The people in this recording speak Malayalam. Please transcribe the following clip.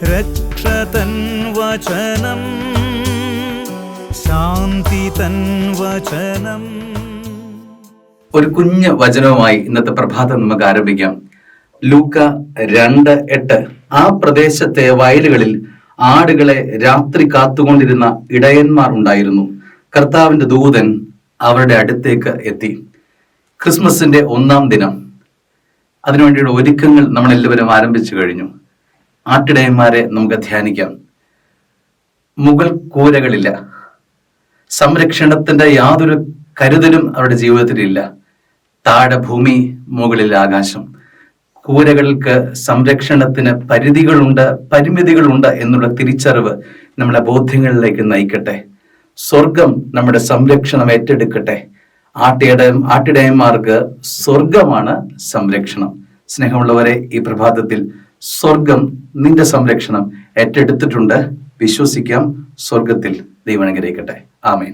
രക്ഷതൻ വചനം, ശാന്തി തൻ വചനം. ഒരു കുഞ്ഞ് വചനവുമായി ഇന്നത്തെ പ്രഭാതം നമുക്ക് ആരംഭിക്കാം. ലൂക്ക 2:8. ആ പ്രദേശത്തെ വയലുകളിൽ ആടുകളെ രാത്രി കാത്തുകൊണ്ടിരുന്ന ഇടയന്മാർ ഉണ്ടായിരുന്നു. കർത്താവിന്റെ ദൂതൻ അവരുടെ അടുത്തേക്ക് എത്തി. ക്രിസ്മസിന്റെ 1-ാം ദിനം, അതിനുവേണ്ടിയുള്ള ഒരുക്കങ്ങൾ നമ്മളെല്ലാവരും ആരംഭിച്ചു കഴിഞ്ഞു. ആട്ടിടയന്മാരെ നമുക്ക് ധ്യാനിക്കാം. മുകൾ കൂരകളില്ല, സംരക്ഷണത്തിന്റെ യാതൊരു കരുതലും അവരുടെ ജീവിതത്തിലില്ല. താഴെ ഭൂമി, മുകളിൽ ആകാശം. കൂരകൾക്ക് സംരക്ഷണത്തിന് പരിമിതികളുണ്ട് എന്നുള്ള തിരിച്ചറിവ് നമ്മുടെ ബോധ്യങ്ങളിലേക്ക് നയിക്കട്ടെ. സ്വർഗം നമ്മുടെ സംരക്ഷണം ഏറ്റെടുക്കട്ടെ. ആട്ടിടയന്മാർക്ക് സ്വർഗമാണ് സംരക്ഷണം. സ്നേഹമുള്ളവരെ, ഈ പ്രഭാതത്തിൽ സ്വർഗം നിന്റെ സംരക്ഷണം ഏറ്റെടുത്തിട്ടുണ്ട്. വിശ്വസിക്കാം. സ്വർഗത്തിൽ ദൈവം അനുഗ്രഹിക്കട്ടെ. ആമേൻ.